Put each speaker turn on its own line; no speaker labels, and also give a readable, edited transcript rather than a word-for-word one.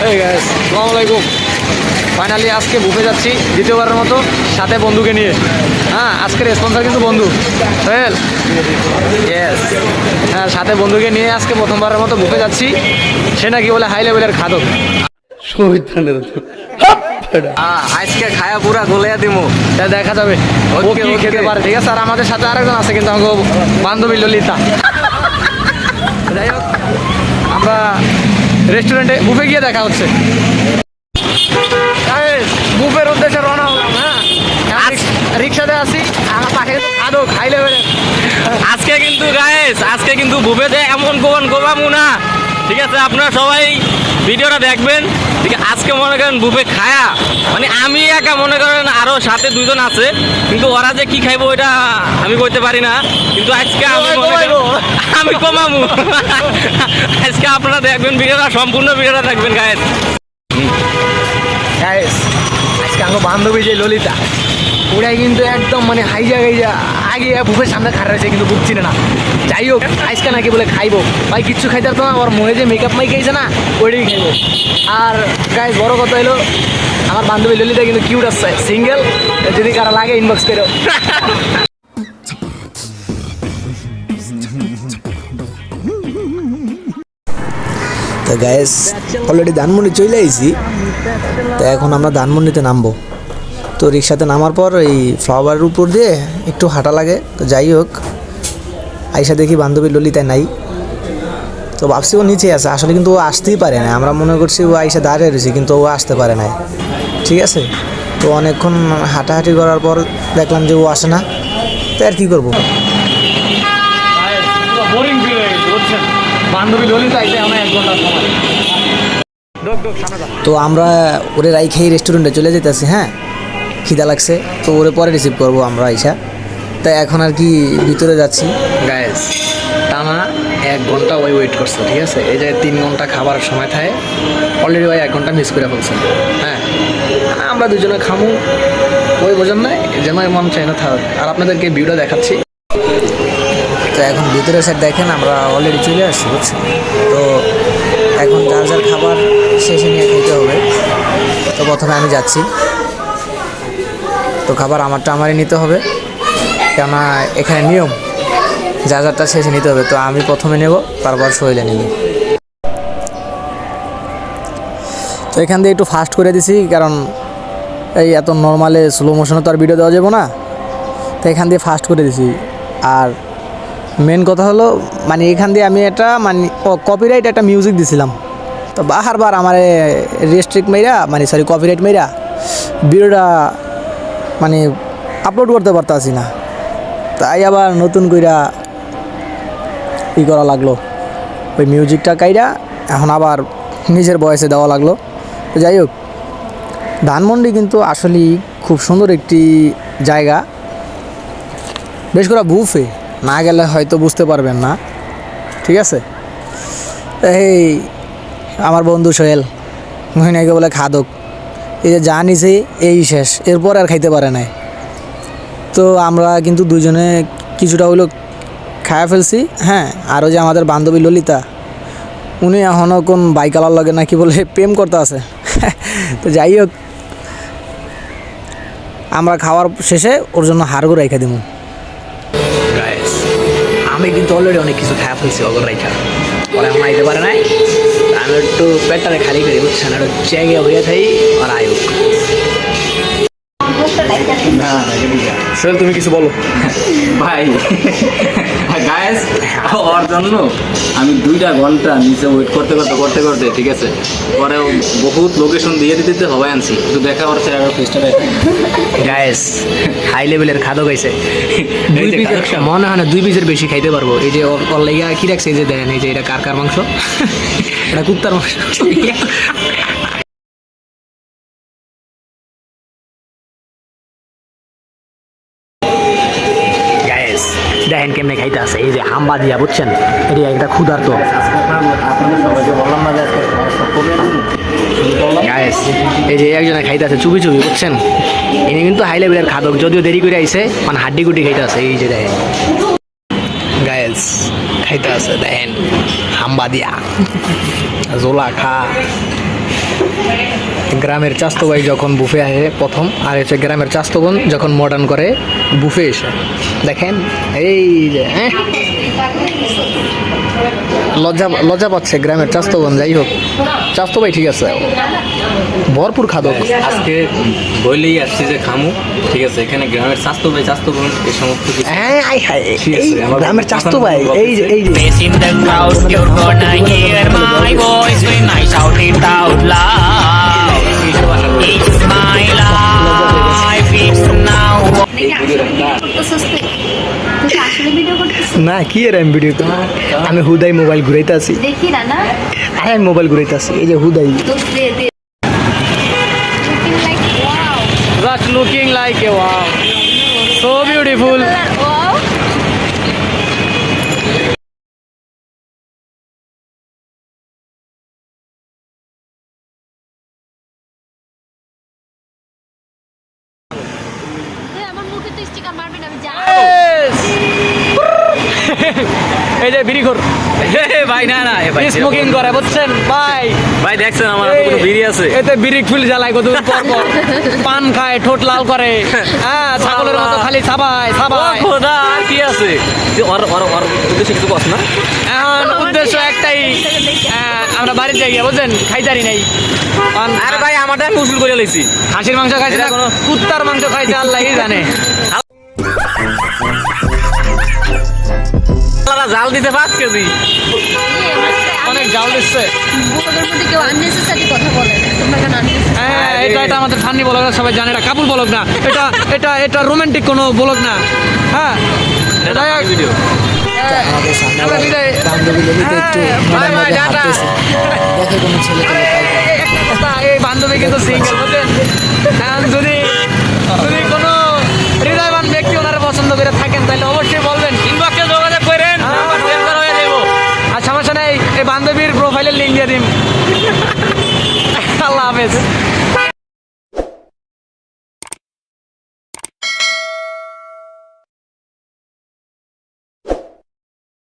এই গাইস আসসালামু আলাইকুম। ফাইনালি আজকে বুফে যাচ্ছি দ্বিতীয়বারের মতো, সাথে বন্ধুকে নিয়ে। হ্যাঁ, আজকের স্পন্সর কিন্তু বন্ধু সোহেল। ইয়েস, হ্যাঁ, সাথে বন্ধুকে নিয়ে আজকে প্রথমবারের মতো বুফে যাচ্ছি। সে নাকি বলে হাই লেভেলের খাদক। আজকে খায়া পুরা গোলেয়া দিমু, তা দেখা যাবে ও কি খেতে পারে। ঠিক আছে, আর আমাদের সাথে আরেকজন আছে কিন্তু আমাকে বান্ধবী ললিতা। যাই হোক, আমরা রেস্টুরেন্টে বুফে গিয়ে দেখা হচ্ছে। বুফের উদ্দেশ্যে রওনা হলাম। হ্যাঁ, রিক্সাতে আসি, আমার পাশে খাদক হাই লেভেলের।
আজকে কিন্তু বুফেতে এমন গোবামু না, ঠিক আছে? আপনারা সবাই ভিডিওটা দেখবেন। ঠিক আছে, আজকে মনে করেন বুফে খায়া, মানে আমি একা মনে করেন আরো সাথে দুজন আছে, কিন্তু ওরা যে কি খাইবো ওইটা আমি কইতে পারি না। কিন্তু আজকে আমি কমামু। আজকে আপনারা দেখবেন ভিডিওটা, সম্পূর্ণ ভিডিওটা দেখবেন গাইস।
আজকে আমার বান্ধবী যে ললিতা, ওরাই কিন্তু একদম মানে হাইজা আগে বুফের সামনে খাড়া রয়েছে, কিন্তু বুক চিনে না। যাই হোক, আজকে নাকি বলে খাইবো ভাই, কিচ্ছু খাইতে পারতো না। ওর মনে যে মেকআপ মাই খাইছে না, ওইটাই খাইবো। আর গাইস বড় কথা হলো, আমার বান্ধবী ললিতা কিন্তু কিউট আছে, সিঙ্গেল। যদি কারো লাগে ইনবক্স করো।
তো গাইস অলরেডি ধানমন্ডি চলে আইছি। তো এখন আমরা ধানমন্ডিতে নামবো। তো রিক্সাতে নামার পর এই ফ্লাওয়ারের উপর দিয়ে একটু হাঁটা লাগে। তো যাই হোক, আইসা দেখি বান্ধবী ললিতা নাই। তো ভাবছি ও নিচে আছে, আসলে কিন্তু ও আসতেই পারে না। আমরা মনে করছি ও আইসা দাঁড়িয়ে রয়েছে, কিন্তু ও আসতে পারে না। ঠিক আছে, তো অনেকক্ষণ হাঁটাহাঁটি করার পর দেখলাম যে ও আসে না। তো আর কী করবো,
বোরিং ফিল হয়ে গেছে, বুঝছেন? বান্ধবী ললিতা আইতে আমার 1 ঘন্টা সময়।
তো আমরা ওরে রাইখাই রেস্টুরেন্টে চলে যেতেছি। হ্যাঁ, খিদা লাগছে, তো ওরে পরে রিসিভ করবো আমরা আইসা। তাই এখন আর কি ভিতরে যাচ্ছি।
গাইস টানা 1 ঘন্টা ওই ওয়েট করছে। ঠিক আছে, এই যে 3 ঘন্টা খাবারের সময় থাকে, অলরেডি ওই 1 ঘন্টা মিস করে ফেলছে। হ্যাঁ, আমরা দুজনে খামু, ওই বোঝেন না, যেন মন চাই না থাক। আর আপনাদেরকে ভিডিও দেখাচ্ছি।
তো এখন ভিতরের সাইড দেখেন, আমরা অলরেডি চলে আসছি, বুঝছেন? তো এখন যার যার খাবার শেষে নিয়ে খেতে হবে। তো প্রথমে আমি যাচ্ছি। তো খাবার আমারই নিতে হবে, কেননা এখানে নিয়ম যার যারটা শেষে নিতে হবে। তো আমি প্রথমে নেব, তারপর সোহেলে নেবে। তো এখান দিয়ে একটু ফাস্ট করে দিছি, কারণ এই এত নর্মালে স্লো মোশনে তো আর ভিডিও দেওয়া যাবে না। তো এখান দিয়ে ফাস্ট করে দিছি। আর মেন কথা হলো, মানে এখান দিয়ে আমি একটা মানে কপিরাইট একটা মিউজিক দিছিলাম। তো বারবার আমার রেস্ট্রিক্ট মেয়েরা, মানে সরি কপিরাইট মেয়েরা ভিডিওটা মানে আপলোড করতে পারতাছি না। তাই আবার নতুন কইরা ই করা লাগলো, ওই মিউজিকটা কাইরা এখন আবার নিজের বয়সে দেওয়া লাগলো। তো যাই হোক, ধানমন্ডি কিন্তু আসলেই খুব সুন্দর একটি জায়গা। বেশ করে বুফে না গেলে হয়তো বুঝতে পারবেন না। ঠিক আছে, এই আমার বন্ধু সোহেল মহিনাকে বলে খাদক, এই যে যা নিছে এই শেষ, এরপর আর খাইতে পারে নাই। তো আমরা কিন্তু দুজনে কিছুটা হইলো খায়া ফেলছি। হ্যাঁ, আরও যে আমাদের বান্ধবী ললিতা, উনি এখনও কোন বাইকালার লাগে নাকি বলে প্রেম করতে আছে। তো যাই হোক, আমরা খাওয়ার শেষে ওর জন্য হাড়গো রেখে দিব।
আমি কিন্তু অলরেডি অনেক কিছু খাওয়া ফেলছি অগর রাইখা, ওরা এখন আইতে পারে নাই। আমি একটু পেটটারে খালি করি, বুঝছেন? আর জায়গা হইয়া থাই আর আয়ুক। সোহেল, তুমি কিছু বলো।
ভাই গাইস, ওর জন্য আমি 2টা ঘন্টা নিচে ওয়েট করতে, ঠিক আছে? পরে বহুত লোকেশন দিয়ে দিতে হবে আনছি, কিন্তু দেখা ওর চেহারা ফেসটা দেখা।
গাইস হাই লেভেলের খাদক হইছে। মনে হয় না 2 পিসের বেশি খাইতে পারবো। এই যে ওর লেগা কি রাখছে, এই যে দেন, এই যে এটা কার মাংস, এটা কুত্তার মাংস। দেখেন কেমনে খাইতে আছে, এই যে হাম্বা দিয়া, বুঝছেন? এটা একটা ক্ষুধার্ত। এই যে একজনে খাইতে আছে চুপি, বুঝছেন? এনে কিন্তু হাই লেভেলের খাদক, যদিও দেরি করে আইছে, মানে হাড্ডি গুটি খাইতে আছে। এই যে দেখেন গাইস খাইতে আছে, দেখেন হাম্বা দিয়া, জোলা খা। গ্রামের চাস্তো ভাই যখন বুফে আসে প্রথম, আর হচ্ছে গ্রামের চাস্তো বোন যখন মডার্ন করে বুফে এসে দেখেন এই যে লজ্জা লজ্জা পাচ্ছে গ্রামের চাস্তো বোন। যাই হোক, চাস্তো ভাই ঠিক আছে, ভরপুর খাদক।
আজকে বলেই আসছি যে খামু, ঠিক আছে। এখানে গ্রামের স্বাস্থ্য ভাই স্বাস্থ্য বোন এই সমস্ত কিছু
হ্যাঁ আই হায়,
ঠিক
এই
আছে, আমার
গ্রামের চাস্তো ভাই, এই যে এই যে
Face in the crowd, you're gonna hear my voice when I shout it out loud. It's my life, it's now.
আসলে ভিডিও করতেছি
না কি এর আমি ভিডিও আমি হুদাই মোবাইল ঘুরাইতে আছি,
দেখি না না
আমি মোবাইল ঘুরাইতে আছি, এই যে হুদাই
দোস্ত দে দে looking like wow
just looking like a wow, so beautiful.
wow আমার মুখে তো স্টিকার মারবে না আমি জানি
এই যে বিড়িখোর
ভাই না না এ ভাই
স্মোকিং করে বুঝছেন ভাই।
ভাই দেখছেন আমার হাতে কোনো বিড়ি আছে?
এতে বিড়ি ফুল জ্বালায় কত পর পর, পান খায়, ঠোঁট লাল করে, হ্যাঁ ছাগলের মতো খালি ছাবায়
ও
ছাবায়।
খোদা, আর কি আছে? যে ওর ওর ওর উদ্দেশ্যে কিছু কস না?
এখন উদ্দেশ্য একটাই, আমরা বাড়ির যাই গিয়া বুঝছেন, খাইতারি নাই।
আরে ভাই আমারটা আমি উসুল করে লইছি।
হাঁসির মাংস খাইছে না,
এটা কোনো-
কুত্তার মাংস খাইছে আল্লাহই জানে।
আল্লাহরা জাল দিতে 5 কেজি।
অনেক জাল দিচ্ছে।
বুকের মধ্যে কেউ আননেসেসারি কথা বলে না তোমরা কেন unnecessary?
হ্যাঁ এটা আমাদের ফান্নি বলক না, সবাই জানে, এটা কাপুর বলক না, এটা রোমান্টিক কোনো বলক না। হ্যাঁ
এটা
যাই হোক,
ভিডিও।
আমাদের সামনে
আমরা বিদায়।
বান্ধবী ললিতা একটু
হ্যাঁ,
মনের
ভাই,
মধ্যে
টাটা।
হাঁটতেছে, দেখে কোনো ছেলে পেলে তাই করে।
একটা কথা, এই বান্ধবী কিন্তু সিঙ্গেল বুঝছেন। এখন যদি কোনো হৃদয়বান ব্যক্তি ওনারা পছন্দ করে থাকেন তাহলে অবশ্যই বলবেন,
ইনবক্সে যোগাযোগ করেন, নাম্বার সেন্ড করা হয়ে যাবো।
আর সমস্যা নেই, এই বান্ধবীর প্রোফাইলের লিঙ্ক দিয়ে দিন। আল্লাহ হাফেজ।